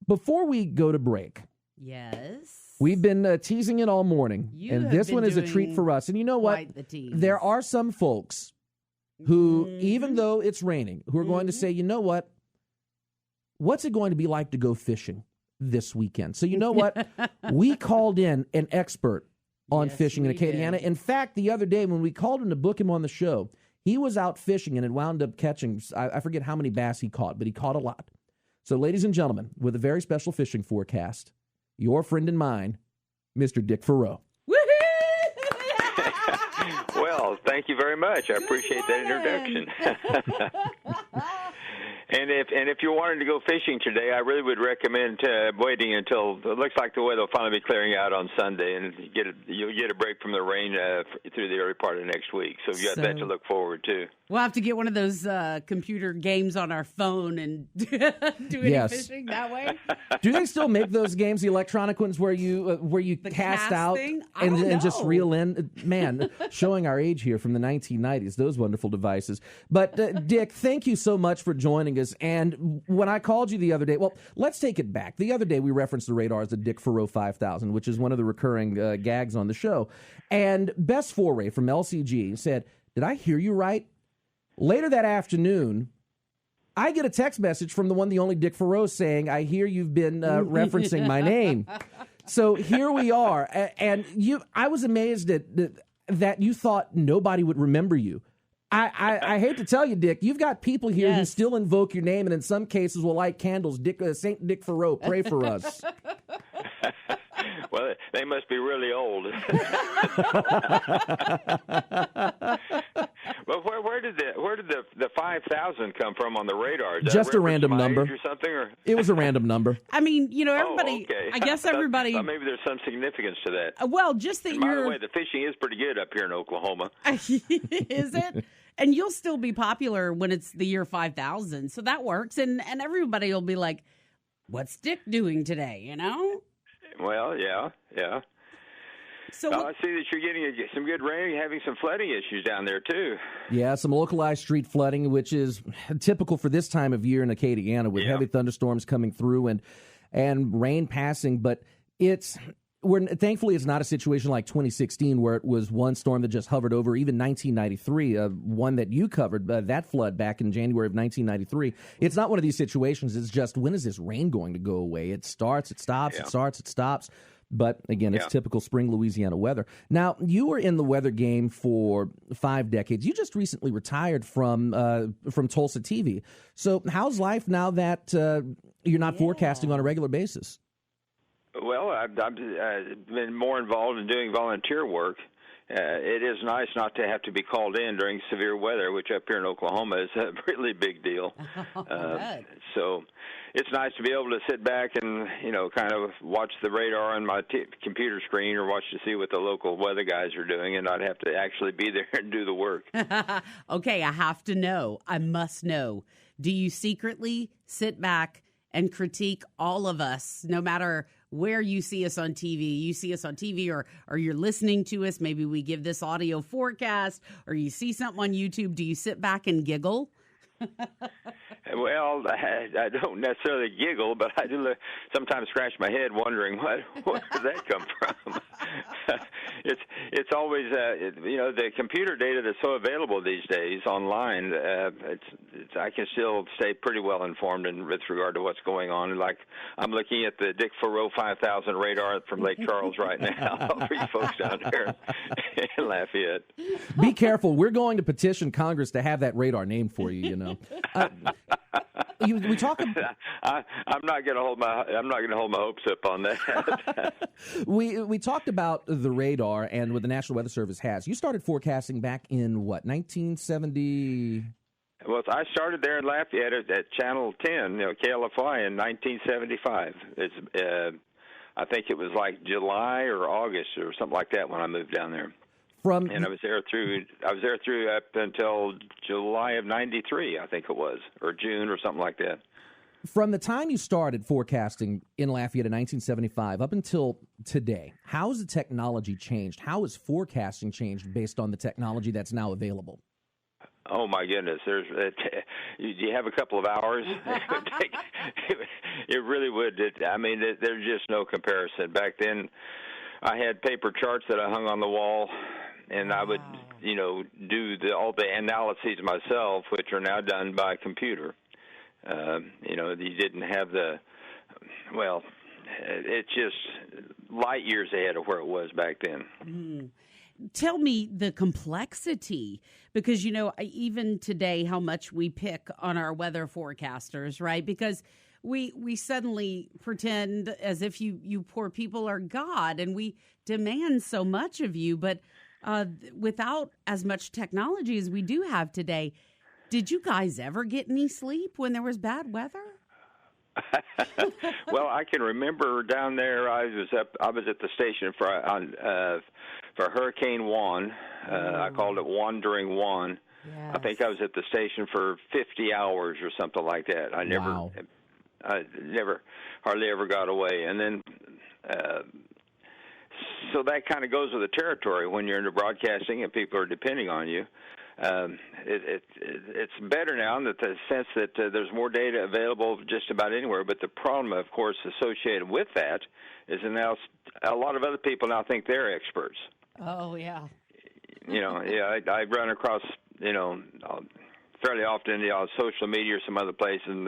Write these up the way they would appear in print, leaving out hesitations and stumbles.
before we go to break, yes, we've been teasing it all morning, and this one is a treat for us. And you know what? There are some folks who, even though it's raining, who are going to say, you know what? What's it going to be like to go fishing this weekend? So you know what? We called in an expert on fishing in Acadiana. In fact, the other day when we called him to book him on the show, he was out fishing and had wound up catching, I forget how many bass he caught, but he caught a lot. So ladies and gentlemen, with a very special fishing forecast, your friend and mine, Mr. Dick Farrow. Well, thank you very much. I appreciate that introduction. And if you're wanting to go fishing today, I really would recommend waiting until it looks like the weather will finally be clearing out on Sunday, and you'll get a break from the rain through the early part of next week. So you've got that to look forward to. We'll have to get one of those computer games on our phone and do any fishing that way. Do they still make those games, the electronic ones, where you cast out and just reel in? Man, showing our age here from the 1990s, those wonderful devices. But Dick, thank you so much for joining us. And when I called you the other day, well, let's take it back. The other day we referenced the radar as the Dick Farrow 5000, which is one of the recurring gags on the show. And Bess Foray from LCG said, "Did I hear you right?" Later that afternoon, I get a text message from the only Dick Farrow saying, "I hear you've been referencing my name." So here we are. And I was amazed that you thought nobody would remember you. I hate to tell you, Dick, you've got people here who still invoke your name and in some cases will light candles. Saint Dick Farrow, pray for us. Well, they must be really old. Well, where did the 5,000 come from on the radar? Just a random number or something, or? It was a random number. I mean, everybody. Oh, okay. I guess everybody. Maybe there's some significance to that. Well, just that By the way, the fishing is pretty good up here in Oklahoma. Is it? And you'll still be popular when it's the year 5,000, so that works. And everybody will be like, "What's Dick doing today?" Well, yeah. So I see that you're getting some good rain, having some flooding issues down there, too. Yeah, some localized street flooding, which is typical for this time of year in Acadiana with heavy thunderstorms coming through and rain passing. But thankfully, it's not a situation like 2016 where it was one storm that just hovered over, even 1993, one that you covered, that flood back in January of 1993. It's not one of these situations. It's just, when is this rain going to go away? It starts, it stops, it starts, it stops. But again, it's typical spring Louisiana weather. Now, you were in the weather game for 5 decades. You just recently retired from Tulsa TV. So how's life now that you're not forecasting on a regular basis? Well, I've been more involved in doing volunteer work. It is nice not to have to be called in during severe weather, which up here in Oklahoma is a really big deal. So it's nice to be able to sit back and, kind of watch the radar on my computer screen or watch to see what the local weather guys are doing and not have to actually be there and do the work. Okay, I have to know. I must know. Do you secretly sit back and critique all of us, no matter where you see us on TV? You see us on TV or you're listening to us. Maybe we give this audio forecast or you see something on YouTube. Do you sit back and giggle? Well, I don't necessarily giggle, but I do sometimes scratch my head wondering where did that come from. It's always the computer data that's so available these days online. I can still stay pretty well informed with regard to what's going on. Like, I'm looking at the Dick Farrow 5000 radar from Lake Charles right now for you folks down there in Lafayette. Be careful. We're going to petition Congress to have that radar named for you. We talk. I'm not going to hold my hopes up on that. We talked about the radar and what the National Weather Service has. You started forecasting back in what, 1970? Well, I started there in Lafayette at Channel 10, KLFY, in 1975. I think it was like July or August or something like that when I moved down there. And I was there through up until July of 93, I think it was, or June or something like that. From the time you started forecasting in Lafayette in 1975 up until today, how has the technology changed? How has forecasting changed based on the technology that's now available? Oh my goodness! You have a couple of hours. It really would. There's just no comparison. Back then, I had paper charts that I hung on the wall, and I would, do all the analyses myself, which are now done by computer. You didn't have it's just light years ahead of where it was back then. Mm. Tell me the complexity, because, even today, how much we pick on our weather forecasters, right? Because we suddenly pretend as if you poor people are God, and we demand so much of you. But without as much technology as we do have today, did you guys ever get any sleep when there was bad weather? Well, I can remember down there. I was at the station for Hurricane Juan. I called it Wandering Juan. Yes. I think I was at the station for 50 hours or something like that. I never hardly ever got away. And then so that kind of goes with the territory when you're into broadcasting and people are depending on you. It's better now in the sense that there's more data available just about anywhere. But the problem, of course, associated with that is that now a lot of other people now think they're experts. Oh, yeah. I run across, fairly often on social media or some other places, and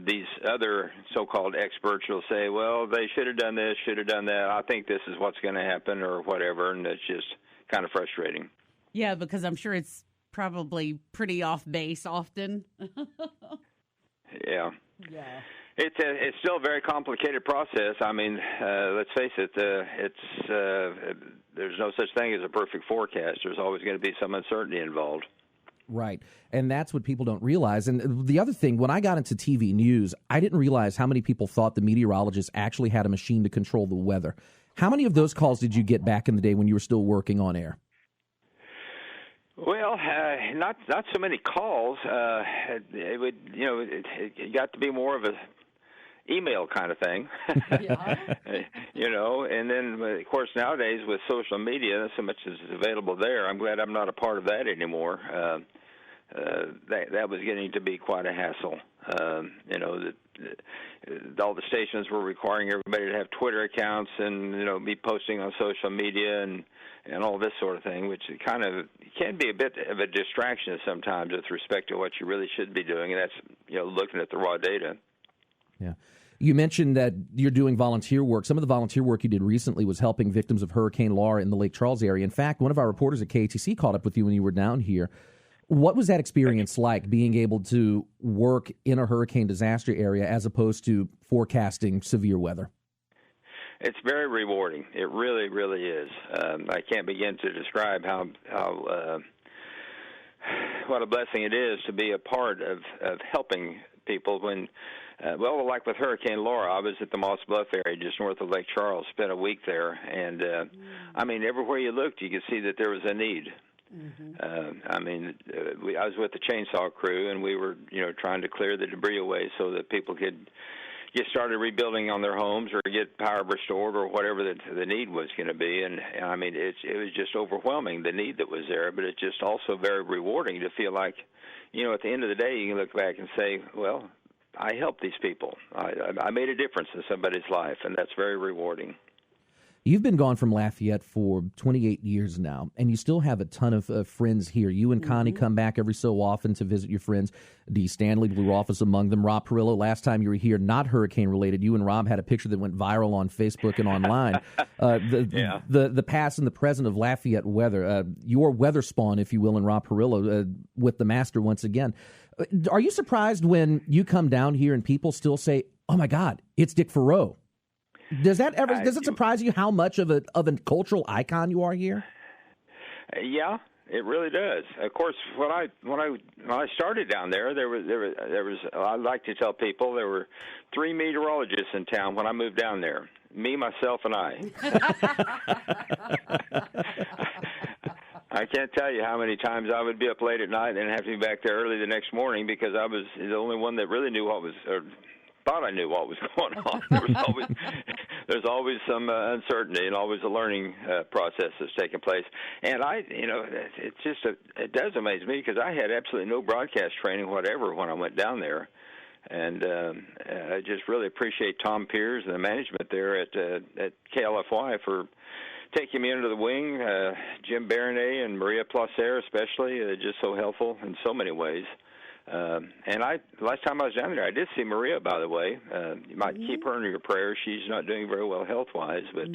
these other so-called experts will say, well, they should have done this, should have done that. I think this is what's going to happen or whatever, and it's just kind of frustrating. Yeah, because I'm sure it's probably pretty off base often. Yeah. Yeah. It's still a very complicated process. Let's face it. There's no such thing as a perfect forecast. There's always going to be some uncertainty involved. Right. And that's what people don't realize. And the other thing, when I got into TV news, I didn't realize how many people thought the meteorologist actually had a machine to control the weather. How many of those calls did you get back in the day when you were still working on air? Well, not so many calls. It got to be more of a email kind of thing. Yeah. And then, of course, nowadays with social media, so much is available there. I'm glad I'm not a part of that anymore. That was getting to be quite a hassle. All the stations were requiring everybody to have Twitter accounts and, be posting on social media and all this sort of thing, which kind of can be a bit of a distraction sometimes with respect to what you really should be doing, and that's, looking at the raw data. Yeah. You mentioned that you're doing volunteer work. Some of the volunteer work you did recently was helping victims of Hurricane Laura in the Lake Charles area. In fact, one of our reporters at KATC caught up with you when you were down here. What was that experience like, being able to work in a hurricane disaster area as opposed to forecasting severe weather? It's very rewarding. It really, really is. I can't begin to describe how what a blessing it is to be a part of helping people when, like with Hurricane Laura, I was at the Moss Bluff area just north of Lake Charles, spent a week there, and everywhere you looked, you could see that there was a need. Mm-hmm. I was with the chainsaw crew, and we were, trying to clear the debris away so that people could get started rebuilding on their homes or get power restored or whatever the need was going to be. And it was just overwhelming, the need that was there, but it's just also very rewarding to feel like, at the end of the day, you can look back and say, well, I helped these people. I made a difference in somebody's life, and that's very rewarding. You've been gone from Lafayette for 28 years now, and you still have a ton of friends here. You and Connie come back every so often to visit your friends. Dee Stanley, Blue Office among them. Rob Perillo, last time you were here, not hurricane-related. You and Rob had a picture that went viral on Facebook and online. The past and the present of Lafayette weather. Your weather spawn, if you will, and Rob Perillo with the master once again. Are you surprised when you come down here and people still say, oh, my God, it's Dick Farrow? Does it surprise you how much of a cultural icon you are here? Yeah, it really does. Of course, when I started down there was I like to tell people there were 3 meteorologists in town when I moved down there. Me, myself, and I. I can't tell you how many times I would be up late at night and have to be back there early the next morning because I was the only one that really knew what was thought I knew what was going on. There's always some uncertainty and always a learning process that's taking place. And it does amaze me because I had absolutely no broadcast training whatever when I went down there. And I just really appreciate Tom Piers and the management there at KLFY for taking me under the wing. Jim Baronet and Maria Placer especially, just so helpful in so many ways. And last time I was down there, I did see Maria, by the way. You might keep her in your prayers. She's not doing very well health-wise, but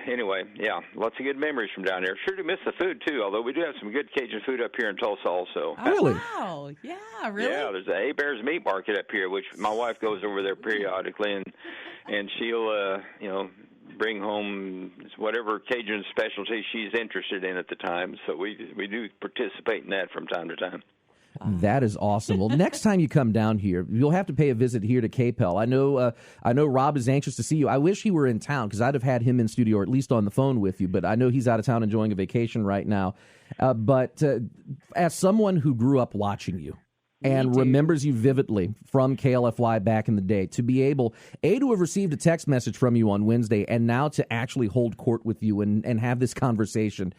anyway, yeah, lots of good memories from down there. Sure do miss the food, too, although we do have some good Cajun food up here in Tulsa also. Oh, really? Wow. Yeah, really? Yeah, there's a Bear's Meat Market up here, which my wife goes over there periodically, and she'll, bring home whatever Cajun specialty she's interested in at the time. So we do participate in that from time to time. That is awesome. Well, next time you come down here, you'll have to pay a visit here to KPEL. I know Rob is anxious to see you. I wish he were in town because I'd have had him in studio or at least on the phone with you, but I know he's out of town enjoying a vacation right now. But as someone who grew up watching you and remembers you vividly from KLFY back in the day, to be able, to have received a text message from you on Wednesday and now to actually hold court with you and have this conversation,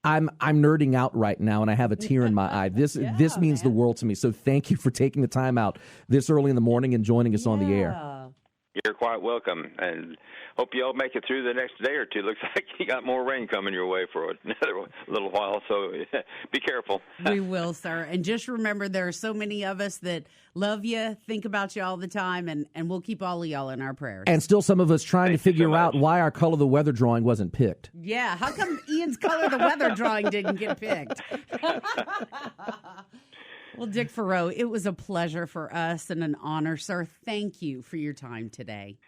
I'm nerding out right now, and I have a tear in my eye. This means the world to me. So thank you for taking the time out this early in the morning and joining us on the air. You're quite welcome, and hope you all make it through the next day or two. Looks like you got more rain coming your way for another little while, so be careful. We will, sir. And just remember, there are so many of us that love you, think about you all the time, and we'll keep all of y'all in our prayers. And still some of us trying to figure out why our color the weather drawing wasn't picked. Yeah, how come Ian's color the weather drawing didn't get picked? Well, Dick Farrow, it was a pleasure for us and an honor, sir. Thank you for your time today.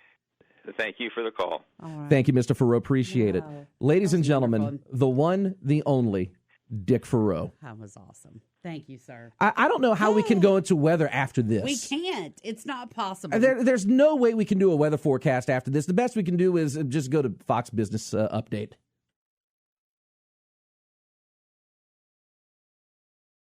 Thank you for the call. All right. Thank you, Mr. Farrow. Appreciate it. Ladies and gentlemen, the one, the only, Dick Farrow. That was awesome. Thank you, sir. I don't know how we can go into weather after this. We can't. It's not possible. There's no way we can do a weather forecast after this. The best we can do is just go to Fox Business Update.